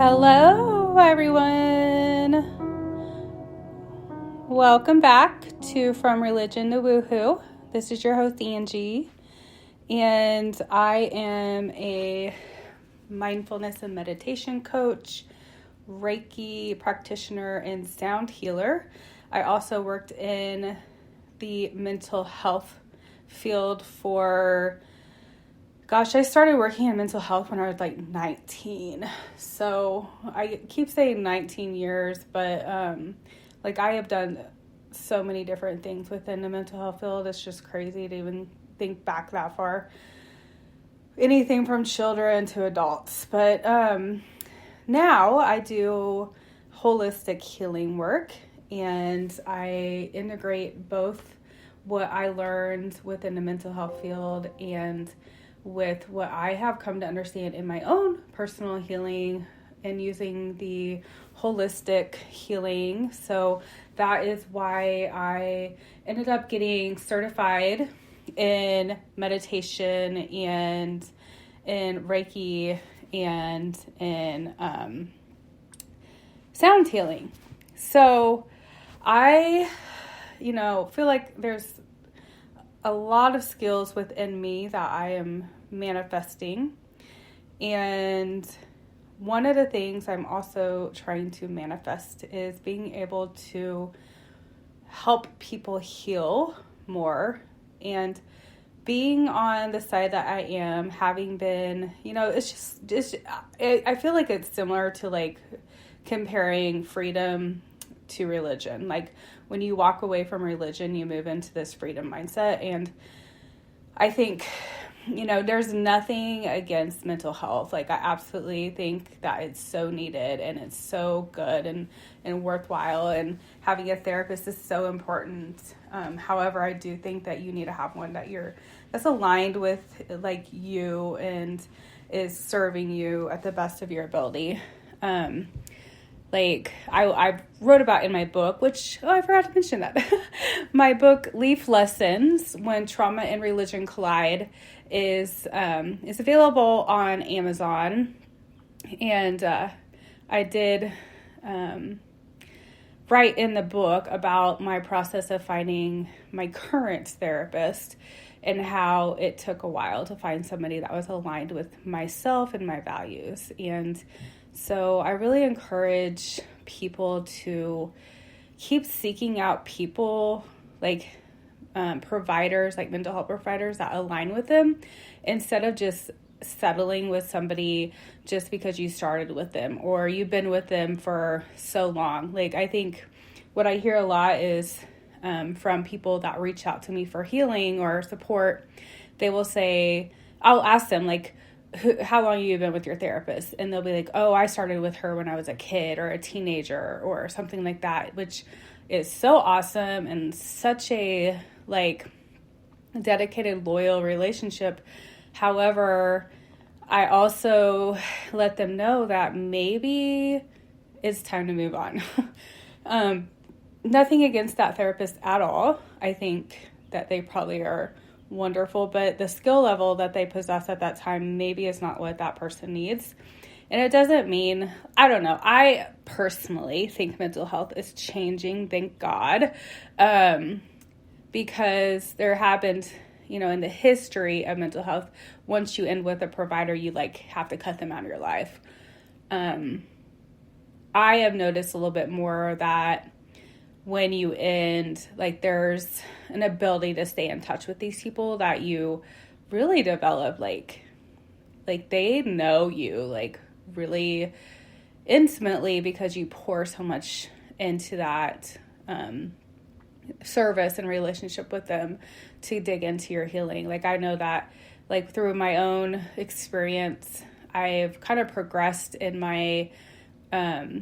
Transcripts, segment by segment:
Hello, everyone. Welcome back to From Religion to Woohoo. This is your host, Angie, and I am a mindfulness and meditation coach, Reiki practitioner, and sound healer. I also worked in the mental health field I started working in mental health when I was like 19. So I keep saying 19 years, but I have done so many different things within the mental health field. It's just crazy to even think back that far. Anything from children to adults. But now I do holistic healing work, and I integrate both what I learned within the mental health field and with what I have come to understand in my own personal healing and using the holistic healing. So that is why I ended up getting certified in meditation and in Reiki and in sound healing. So I, feel like there's a lot of skills within me that I am manifesting. And one of the things I'm also trying to manifest is being able to help people heal more. And being on the side that I am, having been, it's just I feel like it's similar to like comparing freedom to religion. Like when you walk away from religion, you move into this freedom mindset. And I think, there's nothing against mental health. Like I absolutely think that it's so needed and it's so good and worthwhile. And having a therapist is so important. However, I do think that you need to have one that's aligned with like you and is serving you at the best of your ability. I wrote about in my book, I forgot to mention that. My book, Leaf Lessons, When Trauma and Religion Collide, is available on Amazon. And I did write in the book about my process of finding my current therapist and how it took a while to find somebody that was aligned with myself and my values. And so I really encourage people to keep seeking out people like providers, like mental health providers that align with them, instead of just settling with somebody just because you started with them or you've been with them for so long. Like I think what I hear a lot is from people that reach out to me for healing or support, they will say, I'll ask them like, how long have you been with your therapist? And they'll be like, oh, I started with her when I was a kid or a teenager or something like that, which is so awesome and such a like dedicated, loyal relationship. However, I also let them know that maybe it's time to move on. Nothing against that therapist at all. I think that they probably are wonderful, but the skill level that they possess at that time maybe is not what that person needs. And it doesn't mean, I don't know, I personally think mental health is changing, thank God, because there happened, in the history of mental health, once you end with a provider, you like have to cut them out of your life. I have noticed a little bit more that when you end, like there's an ability to stay in touch with these people that you really develop, like they know you like really intimately because you pour so much into that service and relationship with them to dig into your healing. Like I know that like through my own experience, I've kind of progressed in my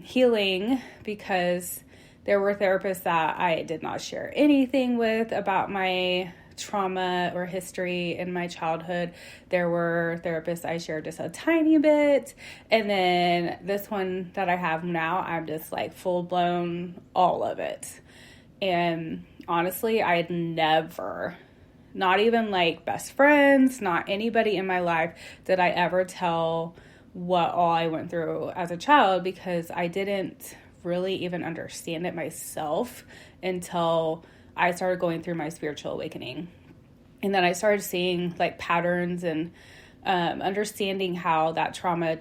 healing because there were therapists that I did not share anything with about my trauma or history in my childhood. There were therapists I shared just a tiny bit. And then this one that I have now, I'm just like full blown all of it. And honestly, I had never, not even like best friends, not anybody in my life, did I ever tell what all I went through as a child, because I didn't really even understand it myself until I started going through my spiritual awakening. And then I started seeing like patterns and understanding how that trauma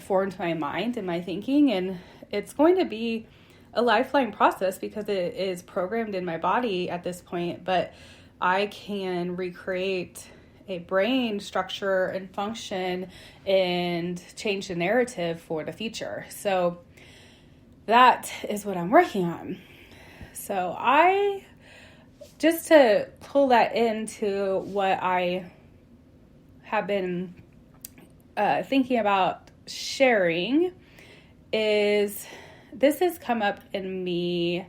formed my mind and my thinking. And it's going to be a lifelong process because it is programmed in my body at this point, but I can recreate a brain structure and function and change the narrative for the future. So that is what I'm working on. So just to pull that into what I have been thinking about sharing, is this has come up in me.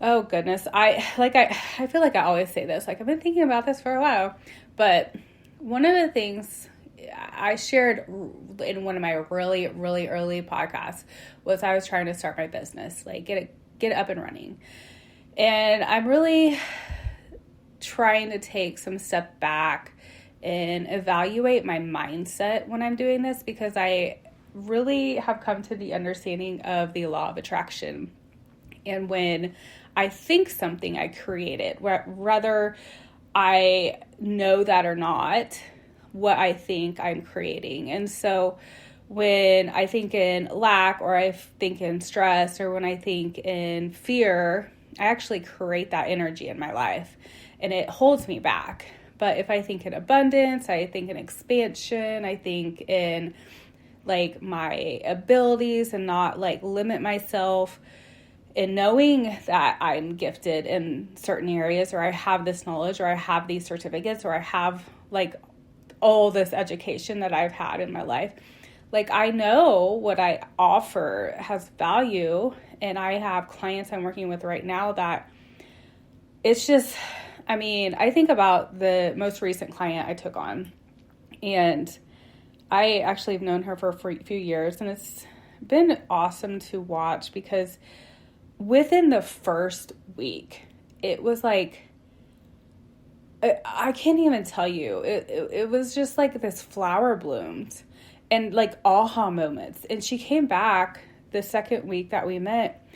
Oh goodness. I feel like I always say this, like I've been thinking about this for a while, but one of the things I shared in one of my really, really early podcasts was I was trying to start my business, like get it up and running. And I'm really trying to take some step back and evaluate my mindset when I'm doing this, because I really have come to the understanding of the law of attraction. And when I think something, I create it, whether I know that or not, what I think I'm creating. And so when I think in lack, or I think in stress, or when I think in fear, I actually create that energy in my life and it holds me back. But if I think in abundance, I think in expansion, I think in like my abilities and not like limit myself, and knowing that I'm gifted in certain areas, or I have this knowledge, or I have these certificates, or I have like all this education that I've had in my life. Like I know what I offer has value, and I have clients I'm working with right now that it's just, I mean, I think about the most recent client I took on, and I actually have known her for a few years, and it's been awesome to watch, because within the first week, it was like, I can't even tell you. It was just like this flower bloomed and like aha moments. And she came back the second week that we met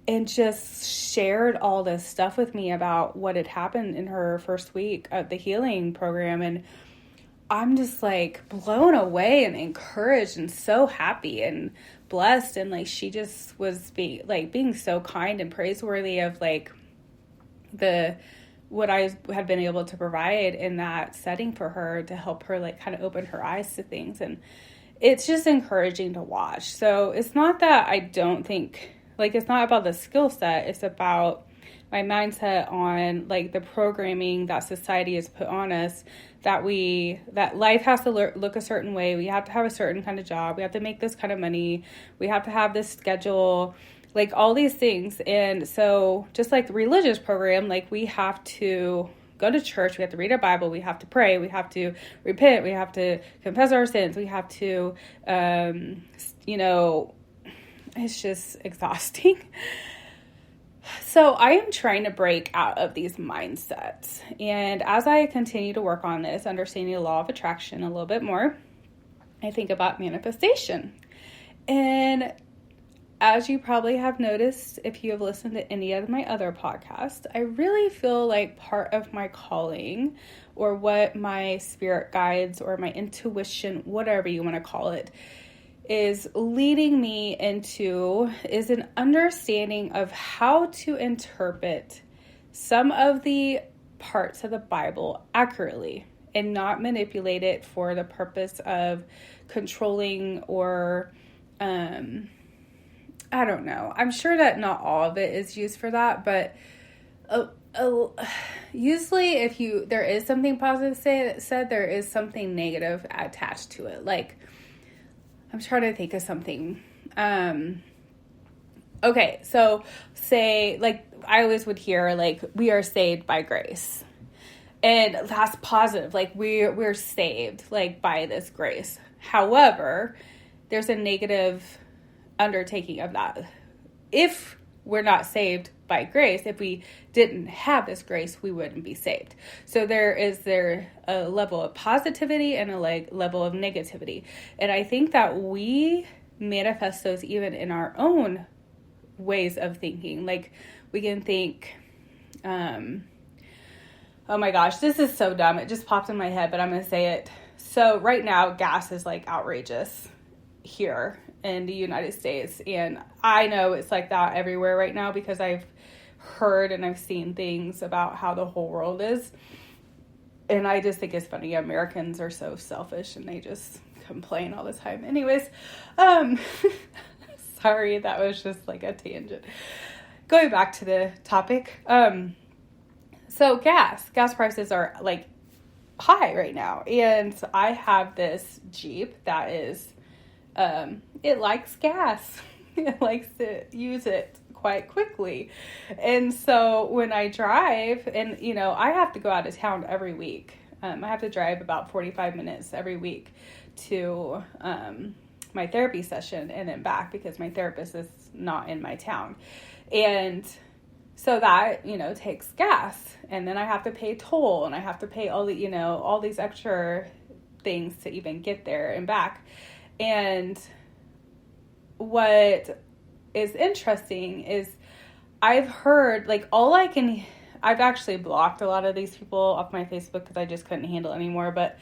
and just shared all this stuff with me about what had happened in her first week of the healing program. And I'm just like blown away and encouraged and so happy and blessed. And like, she just was being so kind and praiseworthy of like what I had been able to provide in that setting for her to help her like kind of open her eyes to things. And it's just encouraging to watch. So it's not that I don't think, like, it's not about the skill set. It's about my mindset on like the programming that society has put on us, that life has to look a certain way. We have to have a certain kind of job. We have to make this kind of money. We have to have this schedule, like all these things. And so just like the religious program, like we have to go to church, we have to read our Bible, we have to pray, we have to repent, we have to confess our sins, we have to, it's just exhausting. So I am trying to break out of these mindsets. And as I continue to work on this, understanding the law of attraction a little bit more, I think about manifestation. And as you probably have noticed, if you have listened to any of my other podcasts, I really feel like part of my calling, or what my spirit guides or my intuition, whatever you want to call it, is leading me into is an understanding of how to interpret some of the parts of the Bible accurately and not manipulate it for the purpose of controlling or, I don't know. I'm sure that not all of it is used for that, but usually if there is something positive said, there is something negative attached to it. Like, I'm trying to think of something. Okay, so say, like, I always would hear, like, we are saved by grace. And that's positive. Like, we're saved, like, by this grace. However, there's a negative undertaking of that. If we're not saved by grace. If we didn't have this grace, we wouldn't be saved. So there a level of positivity and a level of negativity. And I think that we manifest those even in our own ways of thinking. Like we can think, oh my gosh, this is so dumb. It just popped in my head, but I'm going to say it. So right now, gas is like outrageous here in the United States. And I know it's like that everywhere right now because I've heard and I've seen things about how the whole world is. And I just think it's funny. Americans are so selfish and they just complain all the time. Anyways, sorry, that was just like a tangent. Going back to the topic. So gas prices are like high right now. And I have this Jeep that is, it likes gas. It likes to use it quite quickly. And so when I drive and, I have to go out of town every week. I have to drive about 45 minutes every week to, my therapy session and then back because my therapist is not in my town. And so that, takes gas, and then I have to pay toll and I have to pay all the, all these extra things to even get there and back. And what is interesting is I've heard I've actually blocked a lot of these people off my Facebook because I just couldn't handle it anymore. But,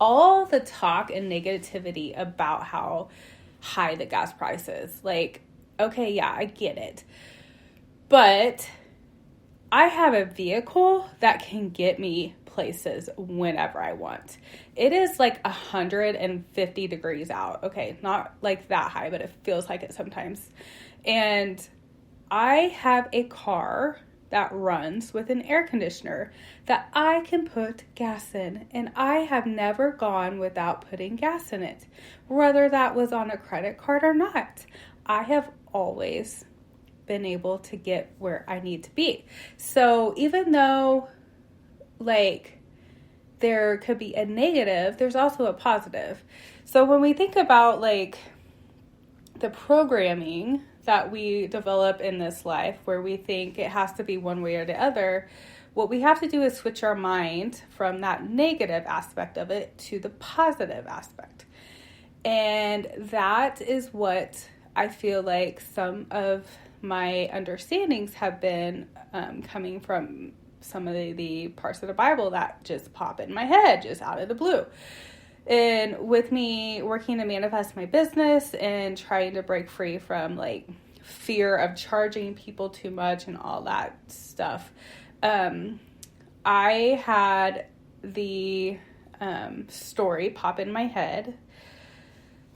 all the talk and negativity about how high the gas price is, like, okay, yeah, I get it. But I have a vehicle that can get me places whenever I want. It is like 150 degrees out. Okay, not like that high, but it feels like it sometimes. And I have a car that runs with an air conditioner that I can put gas in. And I have never gone without putting gas in it, whether that was on a credit card or not. I have always been able to get where I need to be. So even though there could be a negative, there's also a positive. So when we think about the programming that we develop in this life where we think it has to be one way or the other, what we have to do is switch our mind from that negative aspect of it to the positive aspect. And that is what I feel like some of my understandings have been coming from some of the parts of the Bible that just pop in my head just out of the blue. And with me working to manifest my business and trying to break free from fear of charging people too much and all that stuff, I had the story pop in my head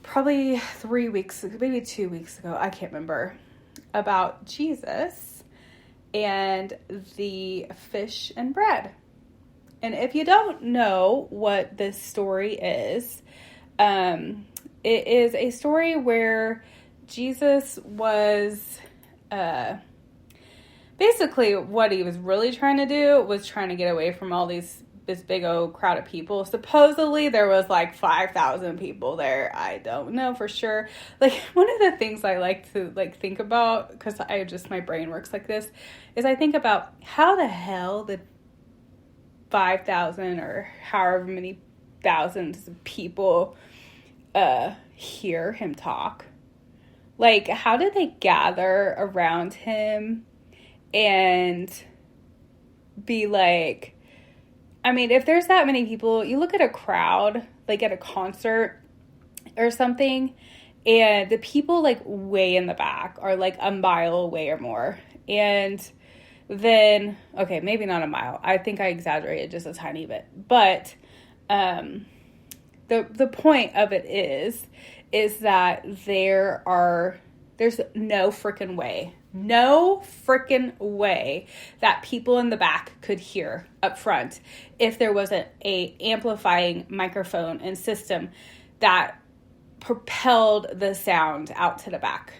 probably 3 weeks, maybe 2 weeks ago, I can't remember, about Jesus and the fish and bread. And if you don't know what this story is, it is a story where Jesus was, basically what he was really trying to do was trying to get away from all this big old crowd of people. Supposedly there was 5,000 people there. I don't know for sure. One of the things I like to think about, because my brain works like this, is I think about how the hell did 5,000 or however many thousands of people hear him talk. How did they gather around him and be if there's that many people, you look at a crowd, at a concert or something, and the people way in the back are a mile away or more. And then, okay, maybe not a mile. I think I exaggerated just a tiny bit. But the point of it is that there's no freaking way that people in the back could hear up front if there wasn't a amplifying microphone and system that propelled the sound out to the back.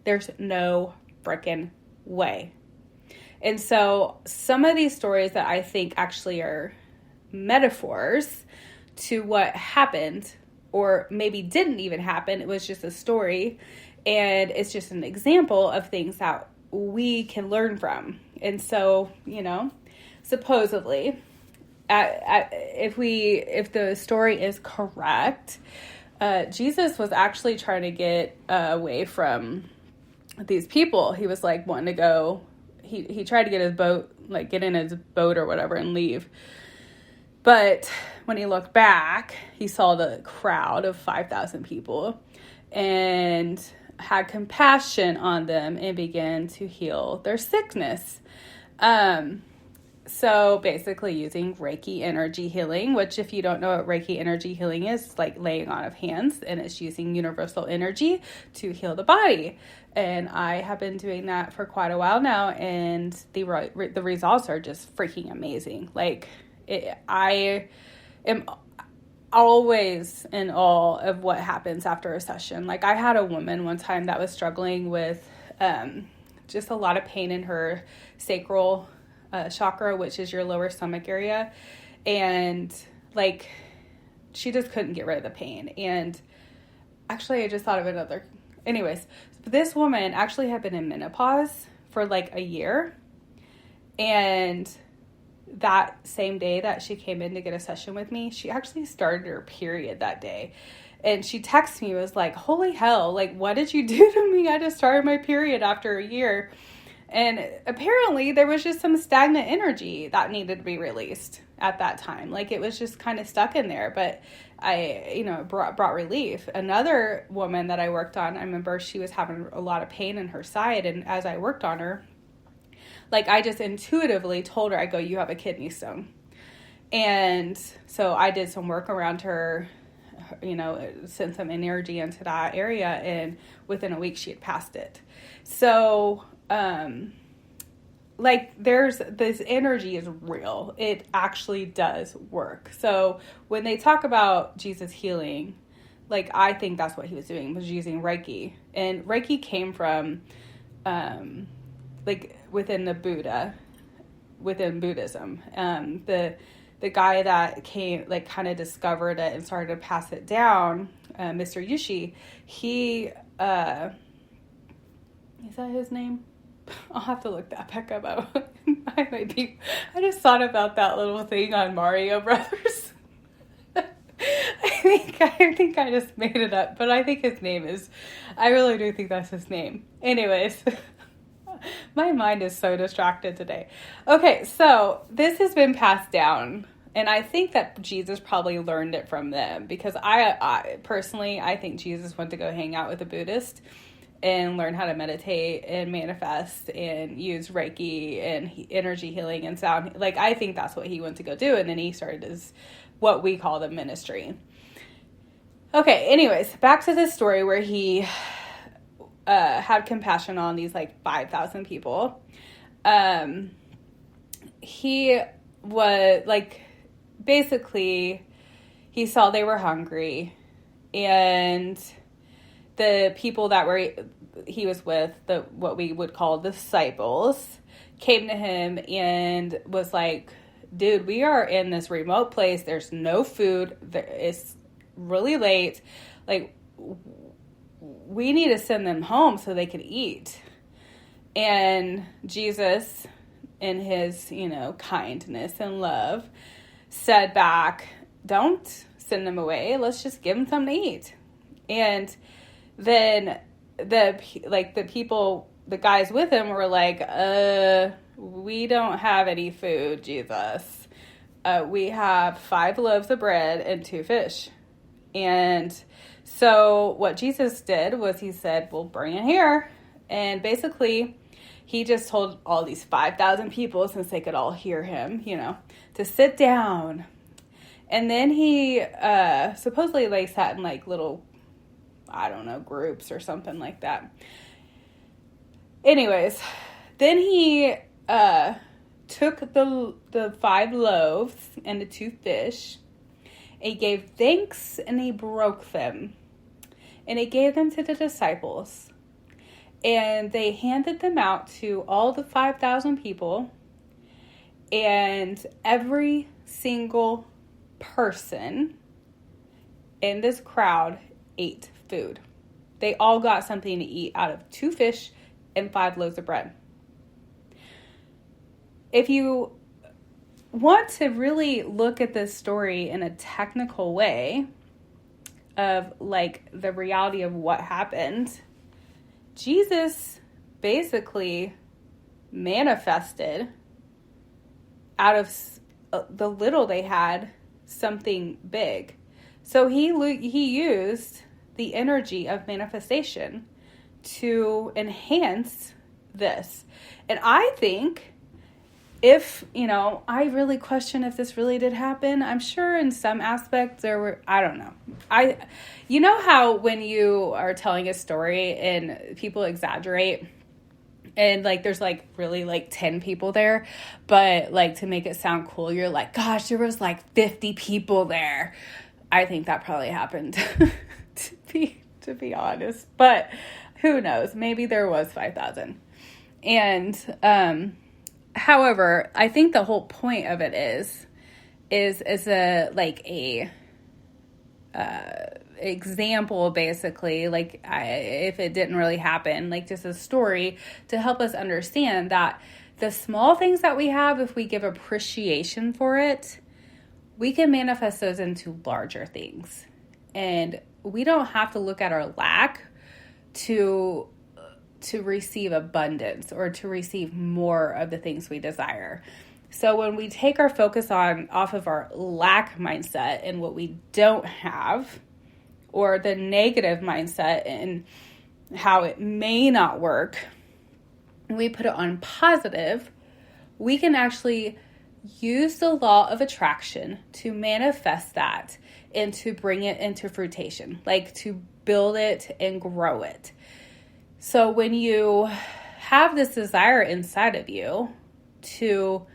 There's no freaking way. And so some of these stories that I think actually are metaphors to what happened, or maybe didn't even happen, it was just a story, and it's just an example of things that we can learn from. And so, supposedly, if the story is correct, Jesus was actually trying to get away from these people. He was like wanting to go. He tried to get his boat, like get in his boat or whatever and leave. But when he looked back, he saw the crowd of 5,000 people and had compassion on them and began to heal their sickness. So basically using Reiki energy healing, which if you don't know what Reiki energy healing is, it's like laying on of hands, and it's using universal energy to heal the body. And I have been doing that for quite a while now, and the results are just freaking amazing. Like, I am always in awe of what happens after a session. Like, I had a woman one time that was struggling with just a lot of pain in her sacral chakra, which is your lower stomach area, and like she just couldn't get rid of the pain. And actually, I just thought of another. Anyways, this woman actually had been in menopause for like a year, and that same day that she came in to get a session with me, she actually started her period that day. And she texted me, was like, holy hell, like, what did you do to me? I just started my period after a year. And apparently there was just some stagnant energy that needed to be released at that time. Like, it was just kind of stuck in there, but it brought relief. Another woman that I worked on, I remember she was having a lot of pain in her side. And as I worked on her, like, I just intuitively told her, I go, you have a kidney stone. And so I did some work around her, sent some energy into that area. And within a week she had passed it. So, there's this energy is real. It actually does work. So when they talk about Jesus healing, like, I think that's what he was doing, was using Reiki. And Reiki came from, within Buddhism. The guy that came, like, kind of discovered it and started to pass it down, Mr. Yushi, he, is that his name? I'll have to look that back up. I just thought about that little thing on Mario Brothers. I think I just made it up, but I think his name is, I really do think that's his name. Anyways, my mind is so distracted today. Okay, so this has been passed down, and I think that Jesus probably learned it from them, because I personally, I think Jesus went to go hang out with a Buddhist and learn how to meditate and manifest and use Reiki and energy healing and sound. Like, I think that's what he went to go do. And then he started his, what we call the ministry. Okay. Anyways, back to this story where he, had compassion on these like 5,000 people. He was like, basically he saw they were hungry, and the people that he was with, what we would call disciples, came to him and was like, dude, we are in this remote place. There's no food. It's really late. Like, we need to send them home so they can eat. And Jesus, in his, kindness and love, said back, don't send them away. Let's just give them something to eat. And then the people, the guys with him were like, we don't have any food, Jesus. We have 5 loaves of bread and 2 fish. And so what Jesus did was he said, well, bring it here. And basically he just told all these 5,000 people, since they could all hear him, to sit down. And then he supposedly sat in little, I don't know, groups or something like that. Anyways, then he took the 5 loaves and the 2 fish. He gave thanks and he broke them. And he gave them to the disciples. And they handed them out to all the 5,000 people. And every single person in this crowd ate food. They all got something to eat out of 2 fish and 5 loaves of bread. If you want to really look at this story in a technical way of like the reality of what happened, Jesus basically manifested out of the little they had something big. So he used the energy of manifestation to enhance this. And I think if, I really question if this really did happen. I'm sure in some aspects there were, I don't know. You know how when you are telling a story and people exaggerate and like there's like really like 10 people there, but like to make it sound cool, you're like, gosh, there was like 50 people there. I think that probably happened to be honest, but who knows? Maybe there was 5,000. And, however, I think the whole point of it is a example, basically, like if it didn't really happen, like just a story to help us understand that the small things that we have, if we give appreciation for it, we can manifest those into larger things. And we don't have to look at our lack to receive abundance or to receive more of the things we desire. So when we take our focus off of our lack mindset and what we don't have, or the negative mindset and how it may not work, and we put it on positive, we can actually use the law of attraction to manifest that and to bring it into fruition, like to build it and grow it. So when you have this desire inside of you to,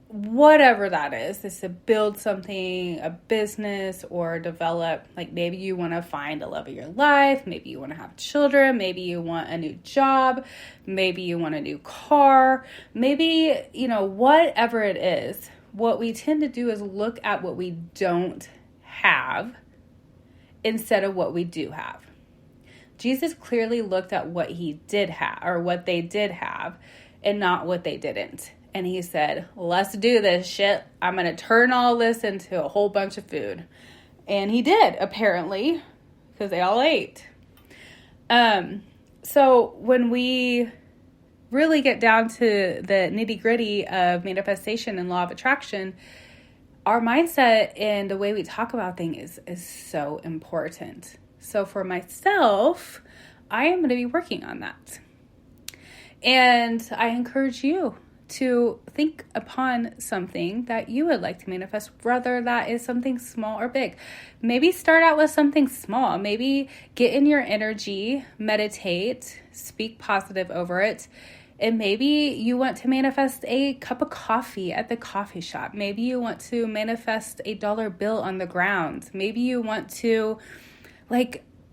whatever that is to build something, a business, or develop, like maybe you want to find the love of your life, maybe you want to have children, maybe you want a new job, maybe you want a new car, maybe, whatever it is, what we tend to do is look at what we don't have instead of what we do have. Jesus clearly looked at what he did have, or what they did have, and not what they didn't. And he said, let's do this shit. I'm going to turn all this into a whole bunch of food. And he did, apparently, because they all ate. So when we really get down to the nitty gritty of manifestation and law of attraction, our mindset and the way we talk about things is so important. So for myself, I am going to be working on that. And I encourage you to think upon something that you would like to manifest, whether that is something small or big. Maybe start out with something small. Maybe get in your energy, meditate, speak positive over it. And maybe you want to manifest a cup of coffee at the coffee shop. Maybe you want to manifest a dollar bill on the ground. Maybe you want to,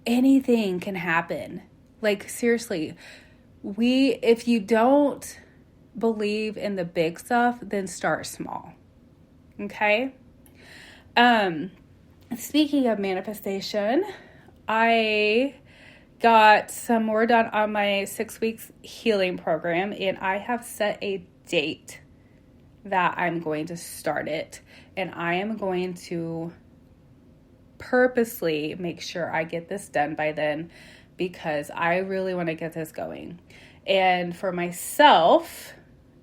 anything can happen. Seriously, if you don't believe in the big stuff, then start small. Okay? Speaking of manifestation, I got some more done on my 6 weeks healing program, and I have set a date that I'm going to start it, and I am going to purposely make sure I get this done by then, because I really want to get this going. And for myself,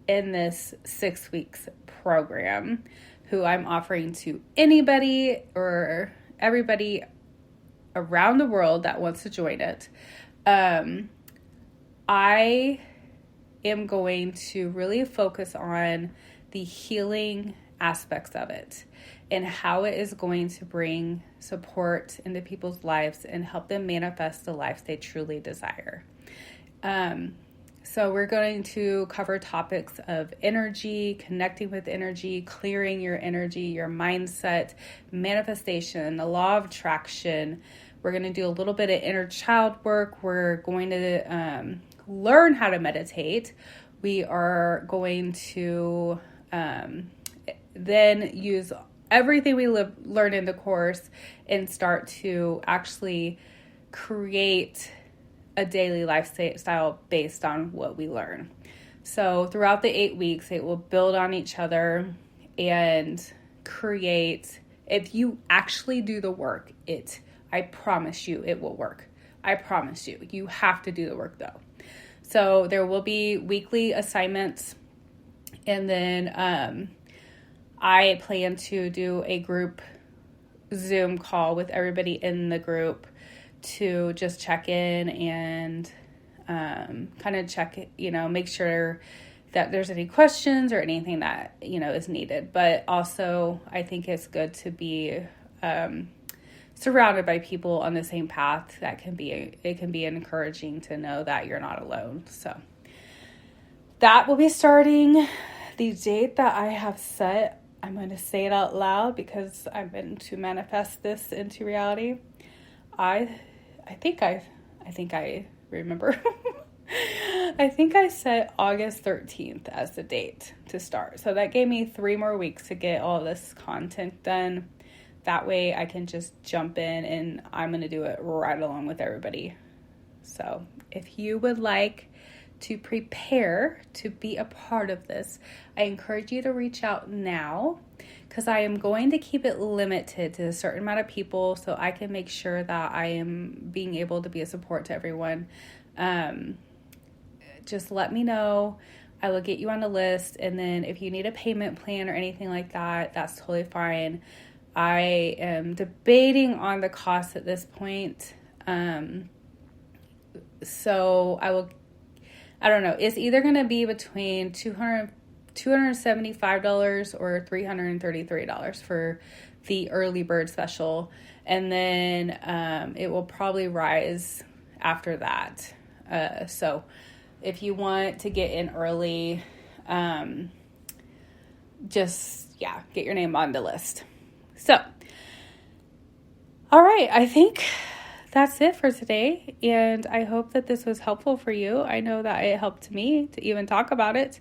in this 6 weeks program, who I'm offering to anybody or everybody around the world that wants to join it, I am going to really focus on the healing aspects of it and how it is going to bring support into people's lives and help them manifest the lives they truly desire. So we're going to cover topics of energy, connecting with energy, clearing your energy, your mindset, manifestation, the law of attraction. We're going to do a little bit of inner child work. We're going to learn how to meditate. We are going to then use everything we learn in the course and start to actually create a daily lifestyle based on what we learn. So throughout the 8 weeks, it will build on each other and create, if you actually do the work, I promise you it will work. I promise you. You have to do the work though. So there will be weekly assignments, and then I plan to do a group Zoom call with everybody in the group to just check in and kind of check it, make sure that there's any questions or anything that, is needed. But also I think it's good to be surrounded by people on the same path. It can be encouraging to know that you're not alone. So that will be starting the date that I have set. I'm going to say it out loud because I'm going to manifest this into reality. I think I remember. I think I set August 13th as the date to start. So that gave me 3 more weeks to get all this content done. That way I can just jump in, and I'm going to do it right along with everybody. So if you would like to prepare to be a part of this, I encourage you to reach out now, because I am going to keep it limited to a certain amount of people so I can make sure that I am being able to be a support to everyone. Just let me know. I will get you on the list. And then if you need a payment plan or anything like that, that's totally fine. I am debating on the cost at this point. So I don't know. It's either going to be between $275 or $333 for the early bird special. And then it will probably rise after that. So if you want to get in early, get your name on the list. So, all right, I think that's it for today, and I hope that this was helpful for you. I know that it helped me to even talk about it,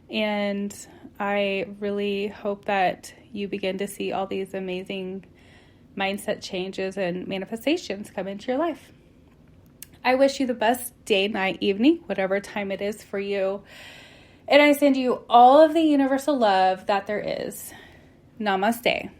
and I really hope that you begin to see all these amazing mindset changes and manifestations come into your life. I wish you the best day, night, evening, whatever time it is for you. And I send you all of the universal love that there is. Namaste.